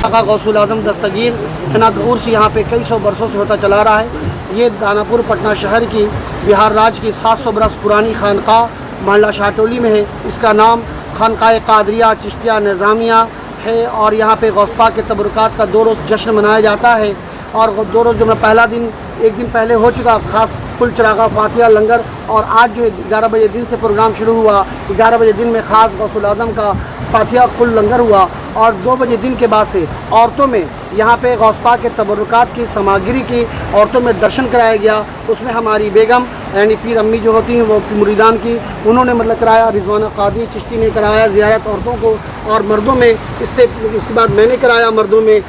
आका गौसुल आज़म दस्तगीर हिना का उर्स यहाँ पे कई सौ बरसों से होता चला रहा है। ये दानापुर पटना शहर की बिहार राज्य की 700 बरस पुरानी खानका महल्ला शाहटोली में है। इसका नाम खानका कादरिया चिश्तिया निज़ामिया है और यहाँ पे गौस पाक के तबरुकात का 2 रोज़ जश्न मनाया जाता है। और 2 रोज़ जो मैं पहला दिन एक दिन पहले हो चुका ख़ास कुल चरागा फातिहा लंगर, और आज जो 11 बजे दिन से प्रोग्राम शुरू हुआ। 11 बजे दिन में ख़ास गौसुल आज़म का फातिहा कुल लंगर हुआ और 2 बजे दिन के बाद से औरतों में यहाँ पे गौस पाक के तबरुकात की सामग्री की औरतों में दर्शन कराया गया। उसमें हमारी बेगम यानी पीर अम्मी जो होती हैं वो मुरीदान की, उन्होंने मतलब कराया। रिजवाना कादरी चिश्ती ने कराया ज़ियारत औरतों को, और मर्दों में इसके बाद मैंने कराया। मर्दों में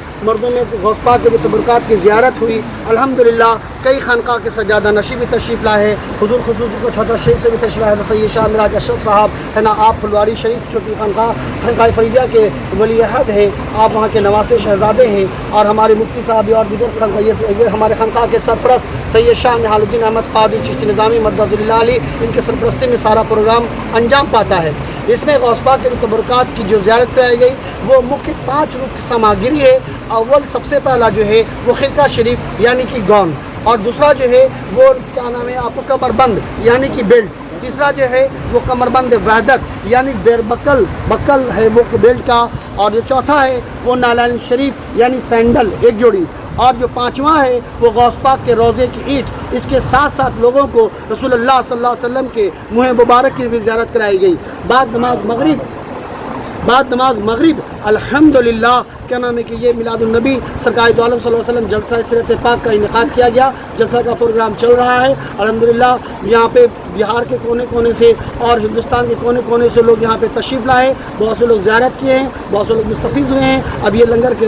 गौस पाक के तबरुकात की ज़ियारत हुई। अल्हम्दुलिल्लाह कई खानका के सज्जादा नशी भी तशरीफ़ लाए हैं। हुज़ूर खुसूसी को छोटा शेख से भी तशरीफ़ लाए, सैयद शाह मिराज अशरफ साहब है ना, आप फुलवारी शरीफ छोटी खानका फरीदिया के वली अहद हैं, आप वहाँ के नवासे शहज़ादे हैं। और हमारे मुफ्ती साहब भी और दीगर खानका हमारे खानका के सरपरस्त सैयद शाह निहालुद्दीन अहमद कादरी चिश्ती निज़ामी मद्दज़िल्लाह अली, इनके सरपरस्ती में सारा प्रोग्राम अंजाम पाता है। इसमें गौस पाक के तबरुकात की जो ज़ियारत कराई गई वो मुख्य 5 रूप की सामग्री है। अव्वल सबसे पहला जो है वो खिरका शरीफ यानी कि गौन, और दूसरा जो है वो क्या नाम है आपको कमरबंद यानी कि बेल्ट। तीसरा जो है वो कमरबंद वहदत यानी बक्कल है वो बेल्ट का, और जो चौथा है वो नालान शरीफ यानी सैंडल 1 जोड़ी, और जो 5वां है वो गौस पाक के रोज़े की ईंट। इसके साथ साथ लोगों को रसूलुल्लाह सल्लल्लाहु अलैहि वसल्लम के मुँह मुबारक की भी ज़ियारत कराई गई। बाद नमाज मगरिब अल्हम्दुलिल्लाह क्या नाम है कि ये मिलादुन्नबी सरकार दो आलम सल्लल्लाहु अलैहि वसल्लम जलसा सीरत पाक का इनेकाद किया गया। जलसा का प्रोग्राम चल रहा है अल्हम्दुलिल्लाह। यहाँ पे बिहार के कोने कोने से और हिंदुस्तान के कोने कोने से लोग यहाँ पे तशरीफ़ लाए, बहुत से लोग ज़ियारत किए हैं, बहुत से लोग मुस्तफ़ीज़ हुए हैं। अब ये लंगर के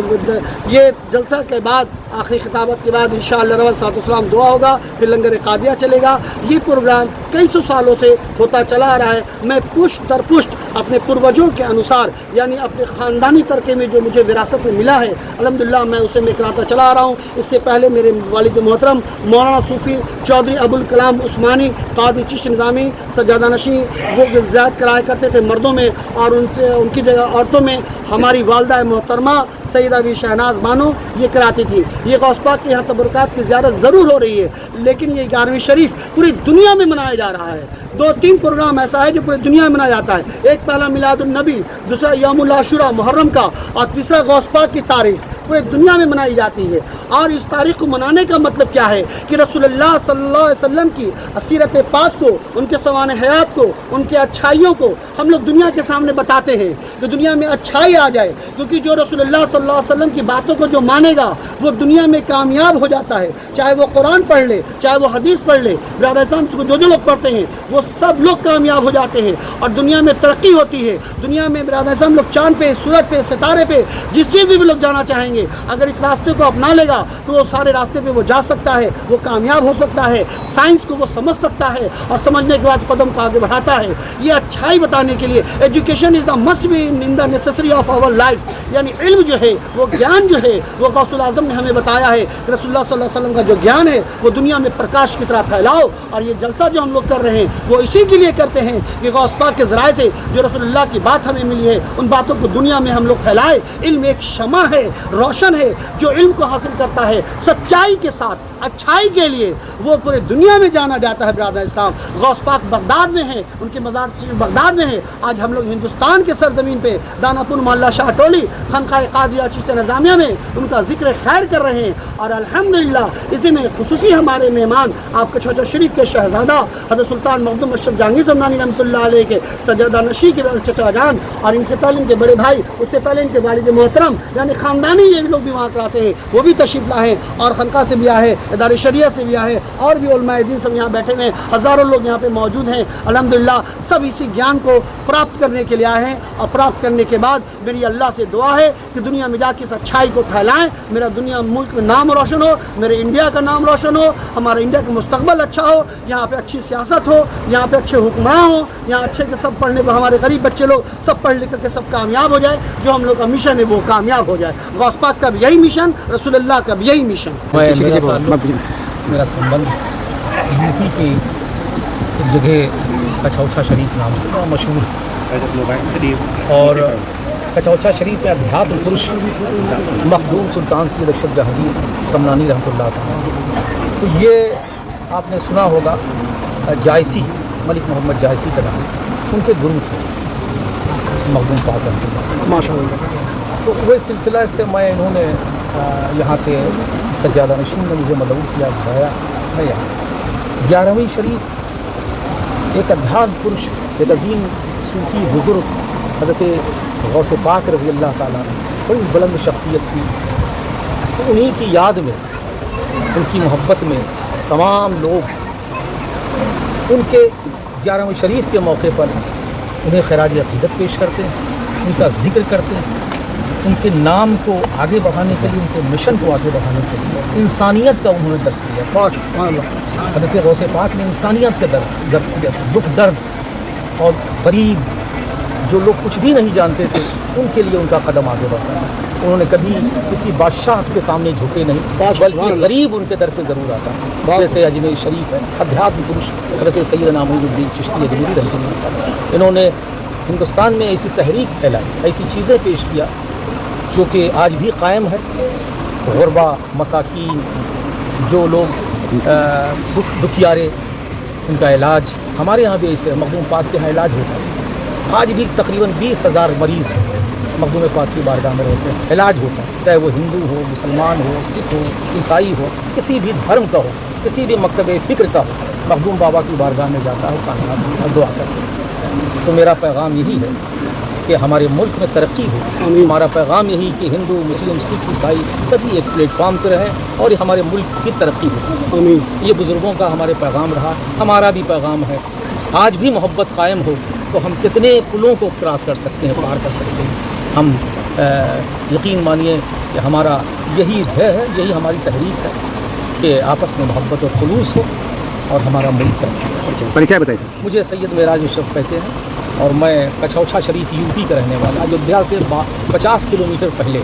ये जलसा के बाद आखिरी खिताबत के बाद इंशाअल्लाह रवासलाम दुआ होगा, फिर लंगर कादिया चलेगा। ये प्रोग्राम कई सौ सालों से होता चला आ रहा है। मैं पुश्त दर पुश्त अपने पूर्वजों के अनुसार यानी अपने ख़ानदानी तरके में जो मुझे विरासत में मिला है अल्हम्दुलिल्लाह मैं उसे मैं कराता चला आ रहा हूँ। इससे पहले मेरे वालिद मोहतरम मौलाना सूफ़ी चौधरी अबुल कलाम उस्मानी कादरी चिश्ती निज़ामी सज्जादा नशी वो ज़ियारत कराया करते थे मर्दों में, और उनकी जगह औरतों में हमारी वालदा मोहतरमा सैयदा भी शहनाज बानो ये कराती थी। ये गौस पाक के यहाँ तबरुकात की ज़ियारत ज़रूर हो रही है, लेकिन ये 11वीं शरीफ पूरी दुनिया में मनाया जा रहा है। 2-3 प्रोग्राम ऐसा है जो पूरी दुनिया में मनाया जाता है। एक पहला मिलादुन्नबी, दूसरा यौमुल आशुरा मुहर्रम का, और तीसरा गौस पाक की तारीख़ पूरी दुनिया में मनाई जाती है। और इस तारीख़ को मनाने का मतलब क्या है कि रसूलुल्लाह सल्लल्लाहु अलैहि वसल्लम की सीरत पाक को, उनके सवान हयात को, उनके अच्छाइयों को हम लोग दुनिया के सामने बताते हैं कि दुनिया में अच्छाई आ जाए। क्योंकि जो रसूलुल्लाह सल्लल्लाहु अलैहि वसल्लम की बातों को जो मानेगा वो दुनिया में कामयाब हो जाता है, चाहे वो कुरान पढ़ ले, चाहे वो हदीस पढ़ ले। ब्रदर को जो लोग पढ़ते हैं वो सब लोग कामयाब हो जाते हैं और दुनिया में तरक्की होती है। दुनिया में ब्रदर लोग चाँद पे, सूरज पे, सितारे पे, जिस चीज़ भी लोग जाना चाहेंगे, अगर इस रास्ते को अपना लेगा तो वो सारे रास्ते पे वो जा सकता है, वो कामयाब हो सकता है। साइंस को वो समझ सकता है और समझने के बाद कदम को आगे बढ़ाता है। ये अच्छाई बताने के लिए education is the must be in the necessary of our life, यानी इल्म जो है वो ज्ञान जो है वो गौसुल आज़म ने हमें बताया है कि रसूलुल्लाह सल्लल्लाहु अलैहि वसल्लम का जो ज्ञान है वो दुनिया में प्रकाश की तरह फैलाओ। और ये जलसा जो हम लोग कर रहे हैं वो इसी के लिए करते हैं कि गौस पाक के ज़राए से जो रसूलुल्लाह की बात हमें मिली है उन बातों को दुनिया में हम लोग फैलाए। इल्म एक शमा है, रोशन है, जो इल्म को हासिल करता है सच्चाई के साथ अच्छाई के लिए वो पूरे दुनिया में जाना जाता है। ब्रादर इस्लाम गौस पाक बगदाद में है, उनके मज़ार शरीफ बगदाद में है। आज हम लोग हिंदुस्तान के सरजमीन पे दानापुर मोहल्ला शाहटोली खानका कादिया चिश्ती निज़ामिया में उनका जिक्र खैर कर रहे हैं। और अल्हम्दुलिल्लाह इसी में खुसूसी हमारे मेहमान आपके छोटा शरीफ के शहज़ादा हज़रत सुल्तान मखदूम अशरफ जहांगीर समदानी रहमतुल्लाह अलैह के सज्जादा नशी के चचा जान, और इनसे पहले इनके बड़े भाई, उससे पहले इनके वालिद मोहतरम यानी ख़ानदानी ये लोग भी वहाँ कराते हैं, वो भी तशरीफ़ लाए और खनका से भी आए, इदारे शरिया से भी आए, और भी उलमाए दीन सब यहाँ बैठे हुए हैं। हज़ारों लोग यहाँ पे मौजूद हैं। अल्हम्दुलिल्लाह सब इसी ज्ञान को प्राप्त करने के लिए आए हैं, और प्राप्त करने के बाद मेरी अल्लाह से दुआ है कि दुनिया में जाके इस अच्छाई को फैलाएं। मेरा दुनिया मुल्क में नाम रोशन हो, मेरे इंडिया का नाम रोशन हो, हमारा इंडिया का मुस्तकबल अच्छा हो, यहाँ पे अच्छी सियासत हो, यहाँ पे अच्छे हुक्मरान हो, यहाँ अच्छे के सब पढ़ने पर हमारे गरीब बच्चे लोग सब पढ़ लिख करके सब कामयाब हो जाए। जो हम लोग का मिशन है वो कामयाब हो जाए। गौस पाक का भी यही मिशन, रसूलुल्लाह का भी यही मिशन। मेरा संबंध यूपी की एक जगह कछौछा शरीफ नाम से बहुत मशहूर है, और कचौचा शरीफ में अध्यात्म पुरुष मखदूम सुल्तान सैयद अशरफ जहांगीर समनानी रहमतुल्लाह ताला। तो ये आपने सुना होगा जायसी, मलिक मोहम्मद जायसी का नाम, उनके गुरु थे मखदूम पाक रहमतुल्लाह माशाअल्लाह। तो वही सिलसिला से मैं इन्होंने यहाँ के सज्जादा नशीन ने मुझे मदऊ किया, बुलाया। मैं यहाँ 11वीं शरीफ एक अध्यात्म पुरुष, एक अजीम सूफ़ी बुज़ुर्ग हज़रत गौसे पाक रज़ी अल्लाह ताला, बड़ी बुलंद शख्सियत थी। तो उन्हीं की याद में, उनकी मोहब्बत में तमाम लोग उनके 11वीं शरीफ के मौके पर उन्हें खराज अक़ीदत पेश करते हैं, उनका ज़िक्र करते हैं, उनके नाम को आगे बढ़ाने के लिए, उनके मिशन को आगे बढ़ाने के लिए इंसानियत का उन्होंने दर्स दिया। हज़रत गौसे पाक ने इंसानियत का दर्स दिया, दुख दर्द और गरीब जो लोग कुछ भी नहीं जानते थे उनके लिए उनका कदम आगे बढ़ता है। उन्होंने कभी किसी बादशाह के सामने झुके नहीं, बल्कि गरीब उनके दर पे ज़रूर आता। जैसे अजमेर शरीफ है, अध्यात्म पुरुष हज़रत सैयदना मोइनुद्दीन चिश्ती अजमेरी रहमतुल्लाह, इन्होंने हिंदुस्तान में ऐसी तहरीक फैलाई, ऐसी चीज़ें पेश किया जो कि आज भी कायम है। गुरबा, मसाकीन, जो लोग दुखियारे, उनका इलाज हमारे यहाँ भी ऐसे मखदूम पाक के यहाँ इलाज होता है। आज भी तकरीबन 20,000 मरीज़ मखदूम पाक की बारगाह में रहते हैं, इलाज होता है, चाहे वो हिंदू हो, मुसलमान हो, सिख हो, ईसाई हो, किसी भी धर्म का हो, किसी भी मकतबे फ़िक्र का हो, मखदूम बाबा की बारगाह में जाता है, कामयाब होता है, दुआ करता है। तो मेरा पैगाम यही है कि हमारे मुल्क में तरक्की हो। हमारा पैगाम यही कि हिंदू, मुस्लिम, सिख, ईसाई सभी एक प्लेटफार्म पर रहें और हमारे मुल्क की तरक्की हो। ये बुज़ुर्गों का हमारे पैगाम रहा, हमारा भी पैगाम है। आज भी मोहब्बत कायम हो तो हम कितने पुलों को क्रॉस कर सकते हैं, पार कर सकते हैं। हम यकीन मानिए कि हमारा यही ध्येय है, यही हमारी तहरीक है कि आपस में मोहब्बत और खुलूस हो और हमारा मुल्क तरक्की। परिचय बताइए सर। मुझे सैयद मेराज अशरफ कहते हैं और मैं कचौचा शरीफ यूपी का रहने वाला। अयोध्या से 50 किलोमीटर पहले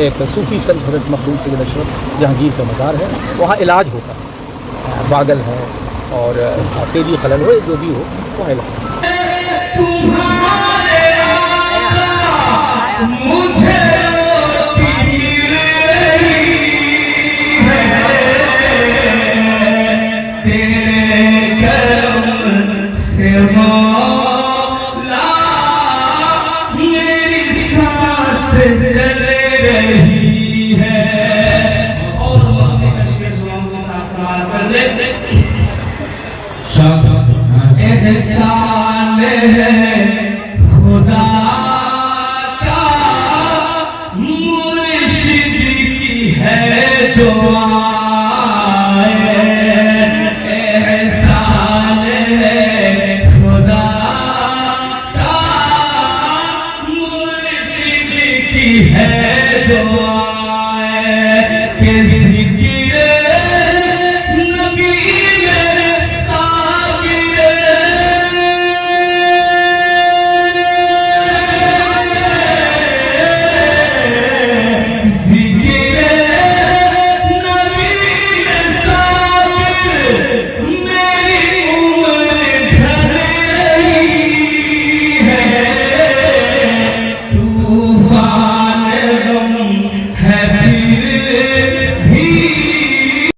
एक सूफ़ी संत हज़रत मखदूम सैयद अशरफ जहांगीर का मज़ार है, वहाँ इलाज होता है। बागल है और आसेरी खलल हो, जो भी हो वहाँ इलाज। मुझे तेरे करम से मौला मेरी सांस चल रही है। और साथ कर ले एहसान है